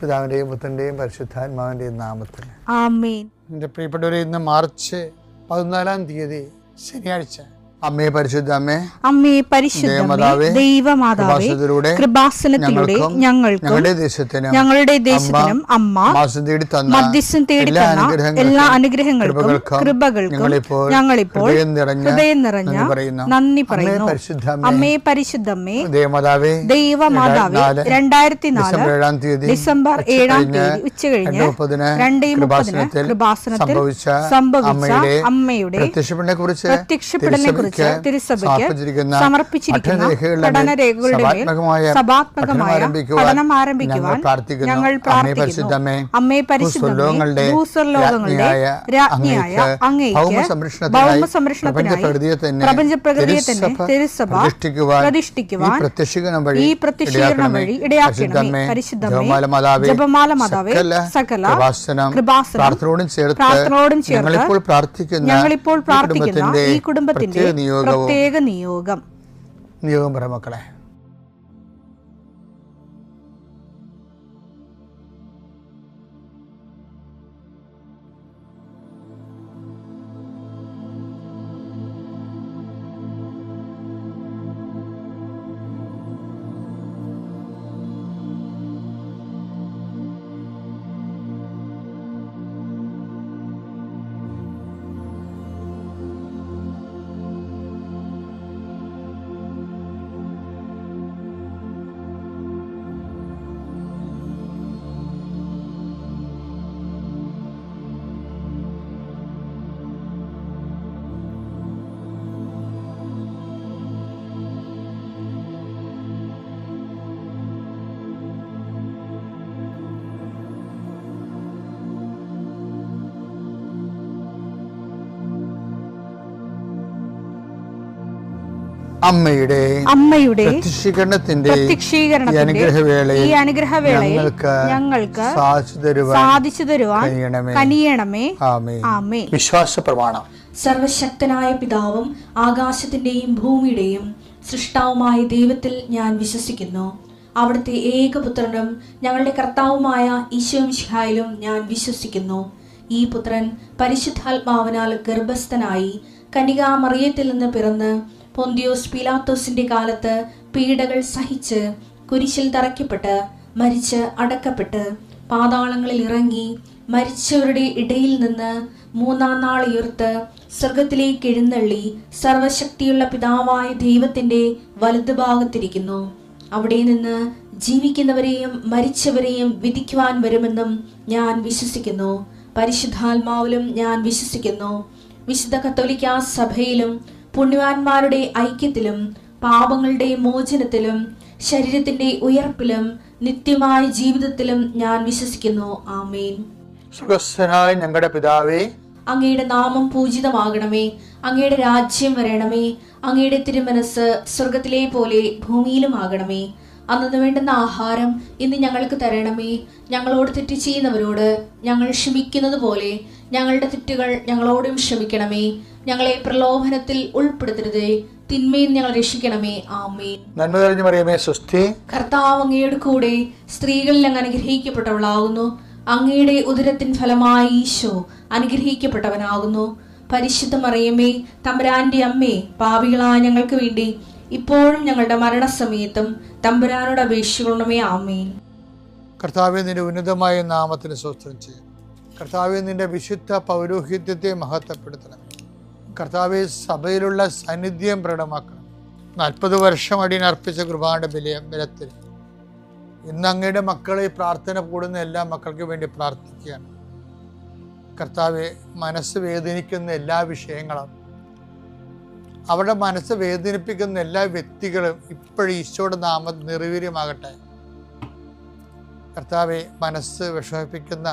പിതാവിൻ്റെയും പുത്രൻ്റെയും പരിശുദ്ധാത്മാവിൻ്റെയും നാമത്തിൽ ആമേൻ. എൻ്റെ പ്രിയപ്പെട്ടവരെ, ഇന്ന് മാർച്ച് 14 ശനിയാഴ്ച. അമ്മേ പരിശുദ്ധ അമ്മേ, അമ്മേ പരിശുദ്ധ ദൈവമാതാവേ, കൃപാസനത്തിലൂടെ ഞങ്ങൾക്കും ഞങ്ങളുടെ ദേശത്തിനും അമ്മ മധ്യസ്ഥം തേടി തന്ന എല്ലാ അനുഗ്രഹങ്ങൾക്കും കൃപകൾക്കും ഞങ്ങളിപ്പോൾ ഹൃദയം നിറഞ്ഞ നന്ദി പറയുന്നു. അമ്മേ പരിശുദ്ധമ്മേ ദൈവമാതാവേ, 2004 ഡിസംബർ 7 ഉച്ചകഴിഞ്ഞ് 2:30 കൃപാസനത്തിൽ സംഭവിച്ച അമ്മയുടെ പ്രത്യക്ഷപ്പെടലിനെ കുറിച്ച് തിരുസഭയ്ക്ക് സമർപ്പിച്ചിരിക്കുന്ന പഠനരേഖകളുടെ മേൽ സഭാത്മകമായ പഠനം ആരംഭിക്കുവാൻ ഞങ്ങൾ പ്രാർത്ഥിക്കുന്നു. അമ്മേ പരിശുദ്ധമേ, ഭൂസ്വർലോകങ്ങളുടെ രാജ്ഞിയായ അങ്ങേയ്ക്ക് ഭൗമസംരക്ഷണത്തിനായി പ്രപഞ്ചപ്രകൃതിയെ തന്നെ തിരുസഭ പ്രതിഷ്ഠിക്കുവാൻ ഈ പ്രത്യക്ഷീകരണം വഴി ഇടയാക്കണമേ. പരിശുദ്ധമേ, ജപമാല മാതാവേ, സകല കൃപാസനം പ്രാർത്ഥനയോടും ചേർത്ത് ഞങ്ങളിപ്പോൾ പ്രാർത്ഥിക്കുന്ന ഈ കുടുംബത്തിന്റെ പ്രത്യേക നിയോഗം പറ മക്കളെ. അമ്മയുടെ പ്രത്യക്ഷീകരണത്തിന്റെ ഈ അനുഗ്രഹവേളയിൽ ഞങ്ങൾക്ക് സാധിച്ചു തരുവാൻ കനിയണമേ. ആമേൻ. വിശ്വാസ പ്രമാണം. സർവശക്തനായ പിതാവും ആകാശത്തിന്റെയും ഭൂമിയുടെയും സൃഷ്ടാവുമായ ദൈവത്തിൽ ഞാൻ വിശ്വസിക്കുന്നു. അവിടുത്തെ ഏകപുത്രനും ഞങ്ങളുടെ കർത്താവുമായ ഈശോമിശിഹായിലും ഞാൻ വിശ്വസിക്കുന്നു. ഈ പുത്രൻ പരിശുദ്ധാത്മാവിനാൽ ഗർഭസ്ഥനായി കന്യകാമറിയത്തിൽ നിന്ന് പിറന്ന് പൊന്തിയോസ് പീലാത്തോസിന്റെ കാലത്ത് പീഡകൾ സഹിച്ച് കുരിശിൽ തറയ്ക്കപ്പെട്ട് മരിച്ച് അടക്കപ്പെട്ട് പാതാളങ്ങളിൽ ഇറങ്ങി മരിച്ചവരുടെ ഇടയിൽ നിന്ന് 3-ാം നാൾ ഉയർത്ത് സ്വർഗത്തിലേക്ക് എഴുന്നള്ളി സർവശക്തിയുള്ള പിതാവായ ദൈവത്തിന്റെ വലതുഭാഗത്തിരിക്കുന്നു. അവിടെ നിന്ന് ജീവിക്കുന്നവരെയും മരിച്ചവരെയും വിധിക്കുവാൻ വരുമെന്നും ഞാൻ വിശ്വസിക്കുന്നു. പരിശുദ്ധാത്മാവിലും ഞാൻ വിശ്വസിക്കുന്നു. വിശുദ്ധ കത്തോലിക്കാ സഭയിലും പുണ്യവാന്മാരുടെ ഐക്യത്തിലും പാപങ്ങളുടെ മോചനത്തിലും ശരീരത്തിന്റെ ഉയർപ്പിലും നിത്യമായ ജീവിതത്തിലും ഞാൻ വിശ്വസിക്കുന്നു. ആമേൻ. സ്വർഗ്ഗസ്ഥനായ ഞങ്ങളുടെ പിതാവേ, അങ്ങയുടെ നാമം പൂജിതമാകണമേ. അങ്ങയുടെ രാജ്യം വരണമേ. അങ്ങയുടെ തിരുമനസ് സ്വർഗത്തിലെ പോലെ ഭൂമിയിലും ആകണമേ. അന്നു വേണ്ടുന്ന ആഹാരം ഇന്ന് ഞങ്ങൾക്ക് തരണമേ. ഞങ്ങളോട് തെറ്റ് ചെയ്യുന്നവരോട് ഞങ്ങൾ ക്ഷമിക്കുന്നത് പോലെ ഞങ്ങളുടെ തെറ്റുകൾ ഞങ്ങളോടും ക്ഷമിക്കണമേ. ഞങ്ങളെ പ്രലോഭനത്തിൽ ഉൾപ്പെടുത്തരുതേ, തിന്മയിൽ ഞങ്ങൾ രക്ഷിക്കണമേ. ആമേൻ. നന്മ നിറഞ്ഞ മറിയമേ, സ്വസ്തി. കർത്താവ് അങ്ങയുടെ കൂടെ സ്ത്രീകളിൽ അങ്ങ് അനുഗ്രഹിക്കപ്പെട്ടവളാകുന്നു. അങ്ങയുടെ ഉദരത്തിൻ ഫലമായി ഈശോ അനുഗ്രഹിക്കപ്പെട്ടവനാകുന്നു. പരിശുദ്ധ മറിയമേ, തമ്പുരാന്റെ അമ്മേ, പാപികളായ ഞങ്ങൾക്ക് വേണ്ടി ഇപ്പോഴും ഞങ്ങളുടെ മരണസമയത്തും തമ്പുരാനോട് അപേക്ഷിക്കണമേ. ആമേൻ. കർത്താവേ, നിന്റെ ഉന്നതമായ നാമത്തിന് സ്തോത്രം ചെയ്യും. കർത്താവേ, നിന്റെ വിശുദ്ധ പൗരോഹിത്യത്തെ മഹത്വപ്പെടുത്തണം. കർത്താവെ, സഭയിലുള്ള സാന്നിധ്യം പ്രകടമാക്കണം. 40 വർഷം അടിയനർപ്പിച്ച കൃപാന്റെ ബലത്തിൽ ഇന്ന് അങ്ങയുടെ മക്കളെ പ്രാർത്ഥന കൂടുന്ന എല്ലാ മക്കൾക്ക് വേണ്ടി പ്രാർത്ഥിക്കുകയാണ്. കർത്താവെ, മനസ്സ് വേദനിക്കുന്ന എല്ലാ വിഷയങ്ങളും, അവരുടെ മനസ്സ് വേദനിപ്പിക്കുന്ന എല്ലാ വ്യക്തികളും ഇപ്പോഴും ഈശോയുടെ നാമം നിർവീര്യമാകട്ടെ. കർത്താവെ, മനസ്സ് വിഷമിപ്പിക്കുന്ന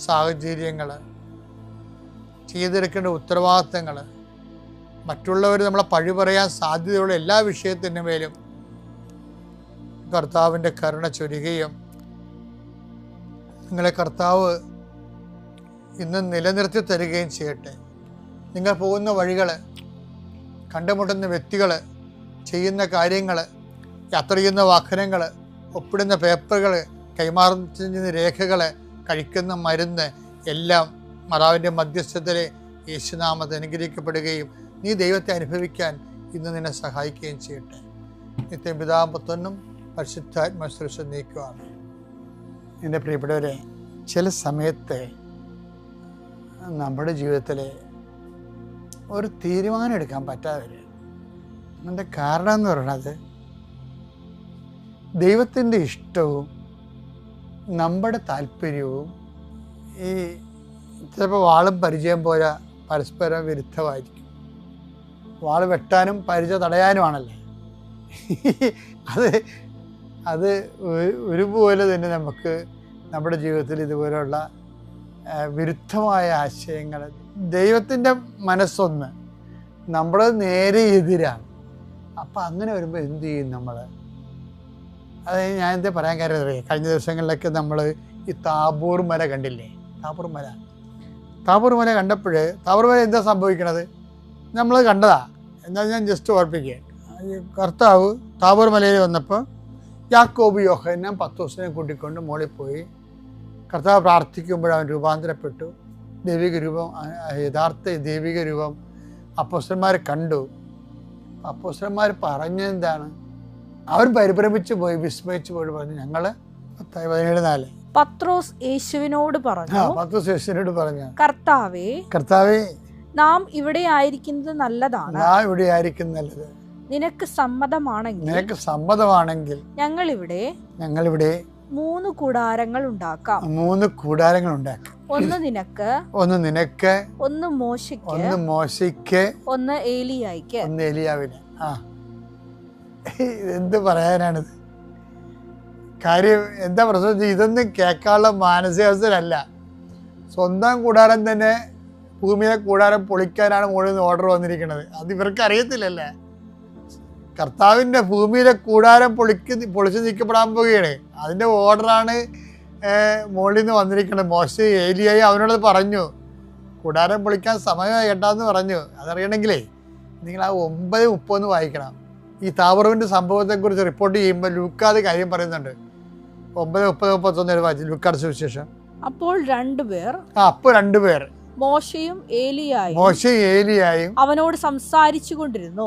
സാഹചര്യങ്ങൾ, ചെയ്തെടുക്കേണ്ട ഉത്തരവാദിത്തങ്ങൾ, മറ്റുള്ളവർ നമ്മളെ പഴി പറയാൻ സാധ്യതയുള്ള എല്ലാ വിഷയത്തിൻ്റെ മേലും കർത്താവിൻ്റെ കരുണ ചൊരിയുകയും നിങ്ങളെ കർത്താവ് ഇന്ന് നിലനിർത്തി തരികയും ചെയ്യട്ടെ. നിങ്ങൾ പോകുന്ന വഴികൾ, കണ്ടുമുട്ടുന്ന വ്യക്തികൾ, ചെയ്യുന്ന കാര്യങ്ങൾ, യാത്ര ചെയ്യുന്ന വാഹനങ്ങൾ, ഒപ്പിടുന്ന പേപ്പറുകൾ, കൈമാറുന്ന രേഖകൾ, കഴിക്കുന്ന മരുന്ന് എല്ലാം മാതാവിൻ്റെ മധ്യസ്ഥതയിൽ യേശുനാമത്തിൽ അനുഗ്രഹിക്കപ്പെടുകയും നീ ദൈവത്തെ അനുഭവിക്കാൻ ഇന്ന് നിന്നെ സഹായിക്കുകയും ചെയ്യട്ടെ. നിത്യം പിതാവും പുത്രനും പരിശുദ്ധാത്മാശ്രേഷ്ഠ നീക്കുവാണ്. എൻ്റെ പ്രിയപ്പെട്ടവരെ, ചില സമയത്ത് നമ്മുടെ ജീവിതത്തിൽ ഒരു തീരുമാനം എടുക്കാൻ പറ്റാതെ വരും. അതിൻ്റെ കാരണം എന്ന് പറയുന്നത് ദൈവത്തിൻ്റെ ഇഷ്ടവും നമ്മുടെ താല്പര്യവും ഈ ചിലപ്പോൾ വാളും പരിചയം പോലെ പരസ്പരം വിരുദ്ധമായിരിക്കും. വാള് വെട്ടാനും പരിചയം തടയാനുമാണല്ലേ. അത് ഒരുപോലെ തന്നെ നമുക്ക് നമ്മുടെ ജീവിതത്തിൽ ഇതുപോലെയുള്ള വിരുദ്ധമായ ആശയങ്ങൾ, ദൈവത്തിൻ്റെ മനസ്സൊന്ന്, നമ്മൾ നേരെ എതിരാണ്. അപ്പം അങ്ങനെ വരുമ്പോൾ എന്തു ചെയ്യും നമ്മൾ? അത് ഞാൻ എന്താ പറയാൻ കാര്യം അറിയാം. കഴിഞ്ഞ ദിവസങ്ങളിലൊക്കെ നമ്മൾ ഈ താബോർ മല കണ്ടില്ലേ? താബോർ മല കണ്ടപ്പോൾ താബോർ മല എന്താ സംഭവിക്കണത്? നമ്മൾ കണ്ടതാ. എന്നാൽ ഞാൻ ജസ്റ്റ് ഓർപ്പിക്കുക. കർത്താവ് താബോർ മലയിൽ വന്നപ്പോൾ യാക്കോബ് യോഹന്നാൻ പത്രോസിനെ കൂട്ടിക്കൊണ്ട് മുകളിൽ പോയി. കർത്താവ് പ്രാർത്ഥിക്കുമ്പോൾ അവൻ രൂപാന്തരപ്പെട്ടു. ദൈവിക രൂപം, യഥാർത്ഥ ദൈവിക രൂപം അപ്പോസ്തലന്മാർ കണ്ടു. അപ്പോസ്തലന്മാർ പറഞ്ഞെന്താണ്? അവർ പരിഭ്രമിച്ചു പോയി, വിസ്മയിച്ചു പോയി പറഞ്ഞു, ഞങ്ങൾ 17:4 പത്രോസ് യേശുവിനോട് പറഞ്ഞു, കർത്താവേ നാം ഇവിടെ ആയിരിക്കുന്നത് നല്ലതാണ്. നിനക്ക് സമ്മതമാണെങ്കിൽ ഞങ്ങളിവിടെ 3 കൂടാരങ്ങൾ ഉണ്ടാക്കാം. ഒന്ന് നിനക്ക്, ഒന്ന് മോശയ്ക്ക്, ഒന്ന് ഏലിയാവിന്. എന്ത് പറയാനാണിത്? കാര്യം എന്താ പ്രശ്നം? ഇതൊന്നും കേൾക്കാനുള്ള മാനസികാവസ്ഥയിലല്ല. സ്വന്തം കൂടാരം തന്നെ, ഭൂമിയിലെ കൂടാരം പൊളിക്കാനാണ് മുകളിൽ നിന്ന് ഓർഡർ വന്നിരിക്കുന്നത്. അത് ഇവർക്ക് അറിയത്തില്ലല്ലേ. കർത്താവിൻ്റെ ഭൂമിയിലെ കൂടാരം പൊളിച്ച് നീക്കപ്പെടാൻ പോവുകയാണ്. അതിൻ്റെ ഓർഡറാണ് മുകളിൽ നിന്ന് വന്നിരിക്കുന്നത്. മോശെ ഏലിയായി അവനോട് പറഞ്ഞു, കൂടാരം പൊളിക്കാൻ സമയമായി കേട്ടാന്ന് പറഞ്ഞു. അതറിയണമെങ്കിലേ നിങ്ങൾ ആ 9:30 വായിക്കണം. ഈ താബോറിൻ്റെ സംഭവത്തെക്കുറിച്ച് റിപ്പോർട്ട് ചെയ്യുമ്പോൾ ലൂക്കാത് കാര്യം പറയുന്നുണ്ട്. 9:30-31 വായിച്ചു ലൂക്കാട് സുവിശേഷം. അപ്പോൾ രണ്ടുപേർ മോശയും ഏലിയായും അവനോട് സംസാരിച്ചു കൊണ്ടിരുന്നു.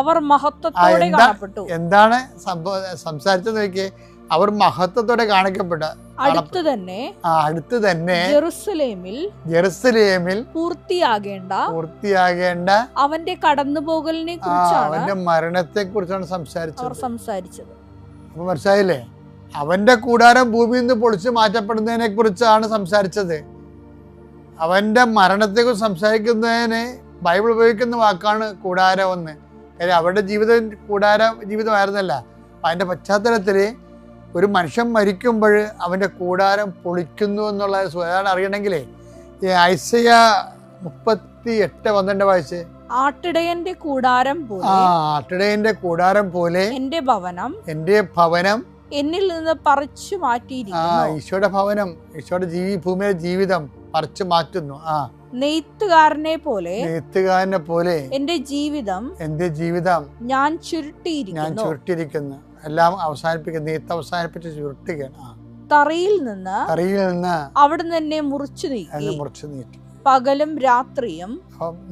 അവർ മഹത്വത്തോടെ കാണപ്പെട്ടു. എന്താണ് സംസാരിച്ചത് നോക്കിയേ? അവർ മഹത്വത്തോടെ കാണിക്കപ്പെട്ട അടുത്ത് തന്നെ ജെറുസലേമിൽ പൂർത്തിയാകേണ്ട അവന്റെ കടന്നുപോകലിനെ കുറിച്ചാണ്, അവന്റെ മരണത്തെ കുറിച്ചാണ് സംസാരിച്ചത്. അപ്പൊ മനസ്സിലായില്ലേ? അവന്റെ കൂടാരം ഭൂമിയിൽ നിന്ന് പൊളിച്ചു മാറ്റപ്പെടുന്നതിനെ കുറിച്ചാണ് സംസാരിച്ചത്. അവന്റെ മരണത്തെക്കുറിച്ച് സംസാരിക്കുന്നതിന് ബൈബിൾ ഉപയോഗിക്കുന്ന വാക്കാണ് കൂടാരം എന്ന്. കാര്യം അവരുടെ ജീവിതമായിരുന്നല്ല. അതിന്റെ പശ്ചാത്തലത്തിൽ ഒരു മനുഷ്യൻ മരിക്കുമ്പോൾ അവൻ്റെ കൂടാരം പൊളിക്കുന്നു എന്നുള്ള സ്വയം അറിയണമെങ്കിലേ ഐസയ്യാ 38:12 വായിച്ച്. ആട്ടിടയന്റെ കൂടാരം പോലെ എന്റെ ഭവനം എന്നിൽ നിന്ന് പറിച്ചു മാറ്റിയിരിക്കുന്നു. ഈശോയുടെ ഭവനം, ഈശോയുടെ ഭൂമിയിലെ ജീവിതം പറിച്ചു മാറ്റുന്നു. നെയ്ത്തുകാരനെ പോലെ എന്റെ ജീവിതം ഞാൻ ചുരുട്ടിയിരിക്കുന്നു. എല്ലാം അവസാനിപ്പിക്കുന്നു. നെയ്ത്ത് അവസാനിപ്പിച്ച് ചുരുട്ടുകയാണ്. തറയിൽ നിന്ന് അവിടുന്ന് എന്നെ മുറിച്ചു നീക്കി. പകലും രാത്രിയും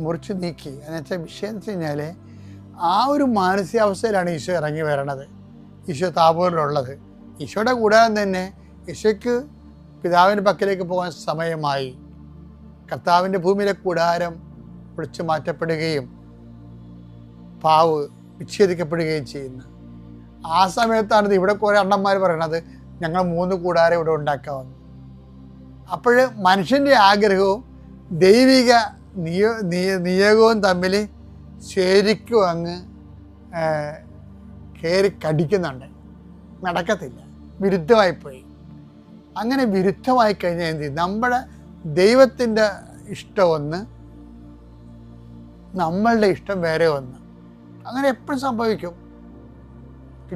മുറിച്ചു നീക്കി. എന്നുവെച്ചാൽ വിഷയം എന്ന് വെച്ച് കഴിഞ്ഞാല് ആ ഒരു മാനസികാവസ്ഥയിലാണ് ഈശോ ഇറങ്ങി വരണത്. ഈശോ താബോറിലുള്ളത്. ഈശോയുടെ കൂടാരം തന്നെ ഈശോയ്ക്ക് പിതാവിൻ്റെ പക്കലേക്ക് പോകാൻ സമയമായി. കർത്താവിൻ്റെ ഭൂമിയിലെ കൂടാരം പൊളിച്ചു മാറ്റപ്പെടുകയും പാവ് വിച്ഛേദിക്കപ്പെടുകയും ചെയ്യുന്നു. ആ സമയത്താണ് ഇവിടെ കുറേ അണ്ണന്മാർ പറയണത്, ഞങ്ങൾ 3 കൂടാരം ഇവിടെ ഉണ്ടാക്കാമെന്ന്. അപ്പോൾ മനുഷ്യൻ്റെ ആഗ്രഹവും ദൈവിക നിയോഗവും തമ്മിൽ ശരിക്കും അങ്ങ് കയറി കടിക്കുന്നുണ്ട്. നടക്കത്തില്ല, വിരുദ്ധമായിപ്പോയി. അങ്ങനെ വിരുദ്ധമായി കഴിഞ്ഞാൽ എന്ത് ചെയ്യും? നമ്മുടെ ദൈവത്തിൻ്റെ ഇഷ്ടം ഒന്ന്, നമ്മളുടെ ഇഷ്ടം വേറെ ഒന്ന്. അങ്ങനെ എപ്പോഴും സംഭവിക്കും.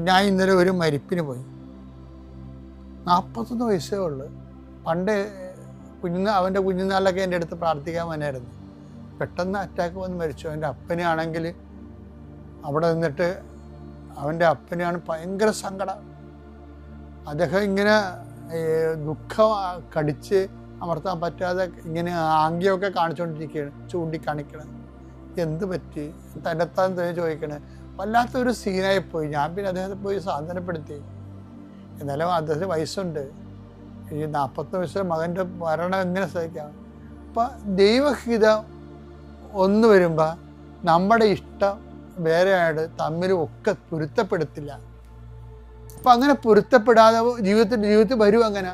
ഞാൻ ഇന്നലെ ഒരു മരിപ്പിന് പോയി. 41 വയസ്സേ ഉള്ളു. പണ്ട് അവൻ്റെ കുഞ്ഞുനാളിലൊക്കെ എൻ്റെ അടുത്ത് പ്രാർത്ഥിക്കാൻ വന്നായിരുന്നു. പെട്ടെന്ന് അറ്റാക്ക് വന്ന് മരിച്ചു. അവൻ്റെ അപ്പനാണെങ്കിൽ അവിടെ നിന്നിട്ട് അവൻ്റെ അപ്പനാണ് ഭയങ്കര സങ്കടം. അദ്ദേഹം ഇങ്ങനെ ദുഃഖം കടിച്ച് അമർത്താൻ പറ്റാതെ ഇങ്ങനെ ആംഗ്യമൊക്കെ കാണിച്ചുകൊണ്ടിരിക്കുകയാണ്, ചൂണ്ടിക്കാണിക്കണം. എന്ത് പറ്റി, തന്നെത്താൻ തന്നെ ചോദിക്കണേ. വല്ലാത്തൊരു സീനായിപ്പോയി. ഞാൻ പിന്നെ അദ്ദേഹത്തെ പോയി സാന്ത്വനപ്പെടുത്തി. എന്നാലും അദ്ദേഹത്തിന് വയസ്സുണ്ട്. ഈ 40 വയസ്സിലെ മകൻ്റെ മരണം എങ്ങനെ സഹിക്കാം? അപ്പം ദൈവഹിതം ഒന്ന് വരുമ്പോൾ നമ്മുടെ ഇഷ്ടം വേറെ ആയിട്ട് തമ്മിലും ഒക്കെ പൊരുത്തപ്പെടുത്തില്ല. അപ്പം അങ്ങനെ പൊരുത്തപ്പെടാതെ ജീവിതത്തിൽ വരും. അങ്ങനെ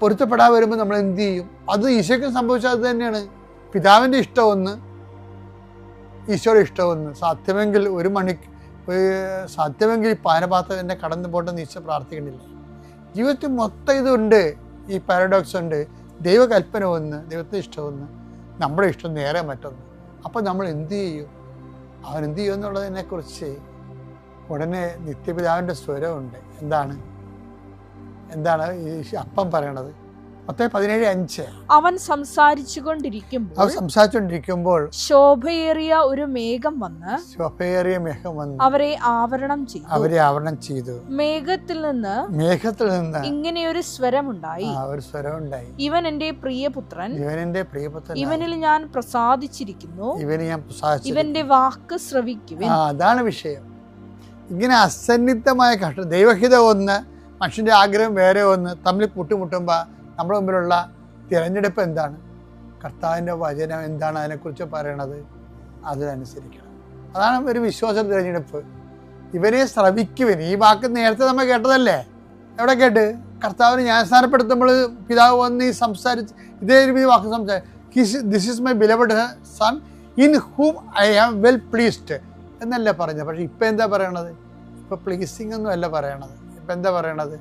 പൊരുത്തപ്പെടാതെ വരുമ്പോൾ നമ്മൾ എന്ത് ചെയ്യും? അത് ഈശോയ്ക്ക് സംഭവിച്ചത് അത് തന്നെയാണ്. പിതാവിൻ്റെ ഇഷ്ടം ഒന്ന്, ഈശോയുടെ ഇഷ്ടം ഒന്ന്. സാധ്യമെങ്കിൽ സാധ്യമെങ്കിൽ ഈ പാനപാത്രം എന്നെ കടന്നു പോട്ടെന്ന് ഈശോ പ്രാർത്ഥിക്കണില്ല. ജീവിതത്തിൽ മൊത്തം ഇതുണ്ട്, ഈ പാരഡോക്സ് ഉണ്ട്. ദൈവകൽപ്പന ഒന്ന്, ദൈവത്തിൻ്റെ ഇഷ്ടം ഒന്ന്, നമ്മുടെ ഇഷ്ടം നേരെ മറ്റൊന്ന്. അപ്പം നമ്മൾ എന്ത് ചെയ്യും? അവൻ എന്ത് ചെയ്യും എന്നുള്ളതിനെക്കുറിച്ച് ഉടനെ നിത്യപിതാവിൻ്റെ സ്വരമുണ്ട്. എന്താണ് ഈ അപ്പം പറയണത്? 17:5. അവൻ സംസാരിച്ചുകൊണ്ടിരിക്കുമ്പോൾ ശോഭയേറിയ ഒരു മേഘം വന്ന് അവരെ ആവരണം ചെയ്തു. മേഘത്തിൽ നിന്ന് ഇങ്ങനെയൊരു സ്വരമുണ്ടായി, ഇവൻ എന്റെ പ്രിയപുത്രൻ, ഇവനിൽ ഞാൻ പ്രസാദിച്ചിരിക്കുന്നു, ഇവന്റെ വാക്ക് ശ്രവിക്കുവിൻ. അതാണ് വിഷയം. ഇങ്ങനെ അസന്നിഗ്ധമായ കഷ്ടം, ദൈവഹിതം ഒന്ന്, മനുഷ്യൻ്റെ ആഗ്രഹം വേറെ ഒന്ന്, തമ്മിൽ കൂട്ടുമുട്ടുമ്പോൾ നമ്മുടെ മുമ്പിലുള്ള തിരഞ്ഞെടുപ്പ് എന്താണ്? കർത്താവിൻ്റെ വചനം എന്താണ് അതിനെക്കുറിച്ച് പറയണത്? അതിനനുസരിക്കണം. അതാണ് ഒരു വിശ്വാസ തിരഞ്ഞെടുപ്പ്. ഇവനെ ശ്രവിക്കുവിൻ. ഈ വാക്ക് നേരത്തെ നമ്മൾ കേട്ടതല്ലേ? എവിടെ കേട്ട്? കർത്താവിനെ ജ്ഞാനസ്നാനപ്പെടുത്തുമ്പോൾ പിതാവ് വന്ന് സംസാരിച്ച് ഇതേ വാക്ക് this is my beloved son in whom I am well pleased എന്നല്ല പറഞ്ഞത്. പക്ഷെ ഇപ്പം എന്താ പറയണത്? ഇപ്പം പ്ലീസിങ് ഒന്നും അല്ല പറയണത്. ഇപ്പം എന്താ പറയണത്?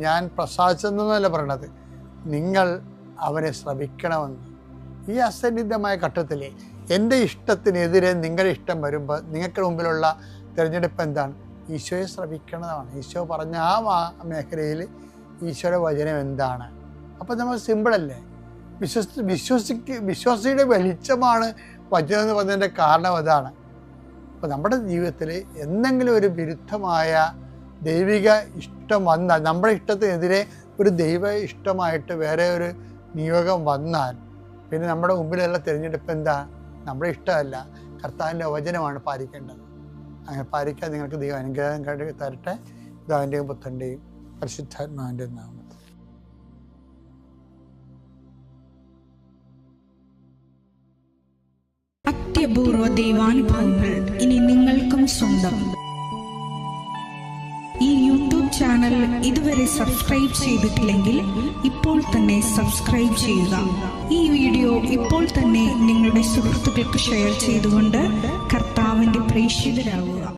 ഞാൻ പ്രസാദിച്ചെന്നല്ല പറയണത്, നിങ്ങൾ അവനെ ശ്രമിക്കണമെന്ന്. ഈ അസന്നിഗ്ധമായ ഘട്ടത്തിൽ എൻ്റെ ഇഷ്ടത്തിനെതിരെ നിങ്ങളുടെ ഇഷ്ടം വരുമ്പോൾ നിങ്ങൾക്ക് മുമ്പിലുള്ള തിരഞ്ഞെടുപ്പ് എന്താണ്? ഈശോയെ ശ്രമിക്കണതാണ്. ഈശോ പറഞ്ഞ ആ മേഖലയിൽ ഈശോയുടെ വചനം എന്താണ്? അപ്പം നമ്മൾ സിമ്പിളല്ലേ? വിശ്വാസിയുടെ വെളിച്ചമാണ് വചനം എന്ന് പറഞ്ഞതിൻ്റെ കാരണം അതാണ്. അപ്പോൾ നമ്മുടെ ജീവിതത്തിൽ എന്തെങ്കിലും ഒരു വിരുദ്ധമായ ദൈവിക ഇഷ്ടം വന്നാൽ, നമ്മുടെ ഇഷ്ടത്തിനെതിരെ ഒരു ദൈവ ഇഷ്ടമായിട്ട് വേറെ ഒരു നിയോഗം വന്നാൽ പിന്നെ നമ്മുടെ മുമ്പിലുള്ള തിരഞ്ഞെടുപ്പ് എന്താ? നമ്മുടെ ഇഷ്ടമല്ല, കർത്താവിൻ്റെ വചനമാണ് പാലിക്കേണ്ടത്. അങ്ങനെ പാലിക്കാൻ നിങ്ങൾക്ക് ദൈവം അനുഗ്രഹം തരട്ടെ. പിതാവിൻ്റെയും പുത്രൻ്റെയും പരിശുദ്ധാത്മാവിൻ്റെയും നാമത്തിൽ. അത്യപൂർവ ദൈവാനുഭവങ്ങൾ ഇനി നിങ്ങൾക്കും സ്വന്തം. ഈ യൂട്യൂബ് ചാനൽ ഇതുവരെ സബ്സ്ക്രൈബ് ചെയ്തിട്ടില്ലെങ്കിൽ ഇപ്പോൾ തന്നെ സബ്സ്ക്രൈബ് ചെയ്യുക. ഈ വീഡിയോ ഇപ്പോൾ തന്നെ നിങ്ങളുടെ സുഹൃത്തുക്കൾക്ക് ഷെയർ ചെയ്തുകൊണ്ട് കർത്താവിൻ്റെ പ്രേക്ഷിതരാകുക.